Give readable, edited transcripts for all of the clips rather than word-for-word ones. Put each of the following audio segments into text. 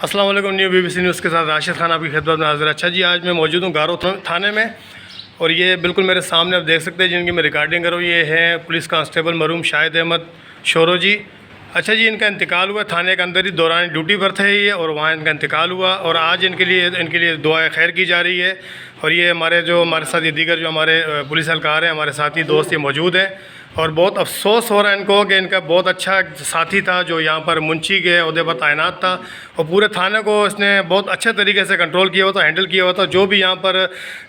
अस्सलाम वालेकुम। New BBC news के साथ राशिद खान आपकी खिदमत में हाजिर। अच्छा जी, आज मैं मौजूद हूँ गारो थाने में और ये बिल्कुल मेरे सामने आप देख सकते हैं जिनकी मैं रिकॉर्डिंग कर रहा हूँ, ये हैं पुलिस कांस्टेबल मरूम शाहिद अहमद शोरो जी। अच्छा जी, इनका इंतकाल हुआ थाने के अंदर ही, दौरान ड्यूटी पर थे ये और वहाँ इनका इंतकाल हुआ और आज इनके लिए दुआ खैर की जा रही है। और ये हमारे साथ ये दीगर जो हमारे पुलिस एहलकार हैं, हमारे साथी दोस्त ये मौजूद हैं और बहुत अफसोस हो रहा है इनको कि इनका बहुत अच्छा साथी था जो यहाँ पर मुंशी के अहदे पर तैनात था और पूरे थाने को इसने बहुत अच्छे तरीके से कंट्रोल किया हुआ था, हैंडल किया हुआ था। जो भी यहाँ पर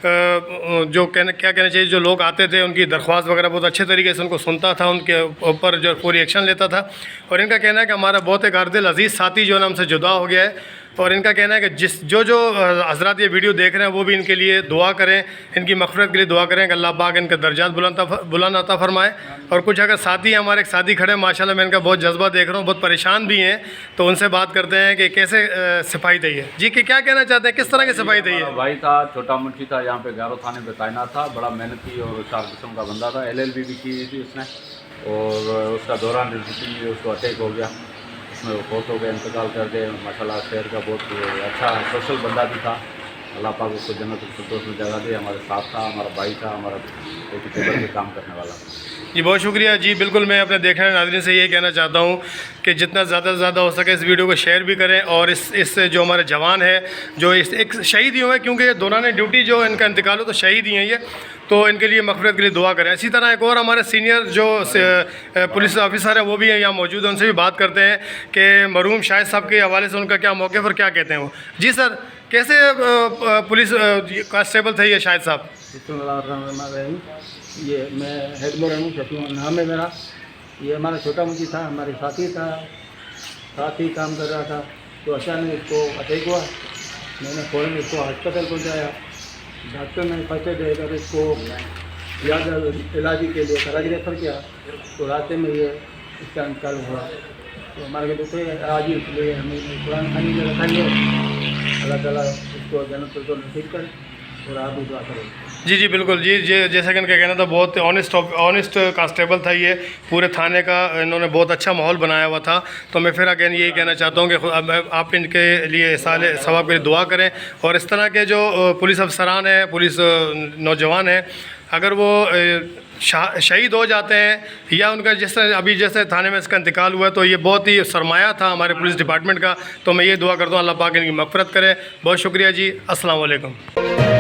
क्या कहना चाहिए, जो लोग आते थे उनकी दरख्वास्त वगैरह बहुत अच्छे तरीके से उनको सुनता था, उनके ऊपर जो पूरी एक्शन लेता था। और इनका कहना है कि हमारा बहुत एक गारदिल अजीज़ साथी जो है हमसे जुदा हो गया है और इनका कहना है कि जो हज़रात ये वीडियो देख रहे हैं वो भी इनके लिए दुआ करें, इनकी मग़फ़िरत के लिए दुआ करें कि अल्लाह पाक इनके दर्जात बुलंद अता फरमाए। और कुछ अगर साथी हैं, हमारे एक साथी खड़े हैं माशाल्लाह, मैं इनका बहुत जज्बा देख रहा हूँ, बहुत परेशान भी हैं, तो उनसे बात करते हैं कि कैसे सफाई दी है जी, कि क्या कहना चाहते हैं, किस तरह की सफाई दी है। भाई था, छोटा मुंशी था, यहाँ पे गारो थाने पे तैनात था, बड़ा मेहनती और शार्प किस्म का बंदा था। LLB भी की थी उसने और उसका दौरान ड्यूटी उसको अटैक हो गया, उसमें वो फोत हो गया, इंतकाल कर गए। माशाल्लाह शहर का बहुत अच्छा सोशल बंदा भी था। अल्लाह पाक उसको जन्नत फिरदौस में जगह दे। हमारे साथ था, हमारा भाई था, हमारा एक टेबल पे काम करने वाला जी। बहुत शुक्रिया जी। बिल्कुल मैं अपने देखने नाज़रीन से यही कहना चाहता हूँ कि जितना ज़्यादा से ज़्यादा हो सके इस वीडियो को शेयर भी करें और इससे जो हमारे जवान है जो इस एक शहीद ही हुए, क्योंकि ये दौरान ड्यूटी जो इनका इंतकाल हो तो शहीद ही हैं ये, तो इनके लिए मग़फ़िरत के लिए दुआ करें। इसी तरह एक और हमारे सीनियर जो पुलिस ऑफिसर हैं वो भी यहाँ मौजूद हैं, उनसे भी बात करते हैं कि मरहूम शाहिद साहब के हवाले से उनका क्या मौक़िफ़ और क्या कहते हैं वो। जी सर, कैसे पुलिस कांस्टेबल थे ये शाहिद साहब? ये मैं हेड में रहूँ, शफी नाम है मेरा। ये हमारा छोटा मुंशी था, हमारे साथी था, साथ ही काम कर रहा था। तो अचानक इसको अटैक हुआ, मैंने फ़ौरन इसको अस्पताल पहुँचाया। डॉक्टर ने फर्स्ट एड देकर इसको इलाज के लिए कराची रेफर किया, तो रास्ते में ये इसका इंतकाल हुआ। तो हमारे के दूसरे आज ही, इसलिए हमें कुरान खानी में रखा है। अल्लाह ताला इसको जन्नत तो नसीब करे और आप भी दुआ करें। जी बिल्कुल जी। जैसा कि इनका कहना था, बहुत ऑनेस्ट कांस्टेबल था ये, पूरे थाने का इन्होंने बहुत अच्छा माहौल बनाया हुआ था। तो मैं फिर अगेन यही कहना चाहता हूँ कि आप इनके लिए साल सवाब के लिए दुआ करें और इस तरह के जो पुलिस अफसरान हैं, पुलिस नौजवान हैं, अगर वो शहीद हो जाते हैं या उनका जैसे थाने में इसका इंतकाल हुआ, तो ये बहुत ही सरमाया था हमारे पुलिस डिपार्टमेंट का। तो मैं ये दुआ करता हूँ अल्लाह पाक इनकी मग़फ़िरत करे। बहुत शुक्रिया जी। अस्सलाम वालेकुम।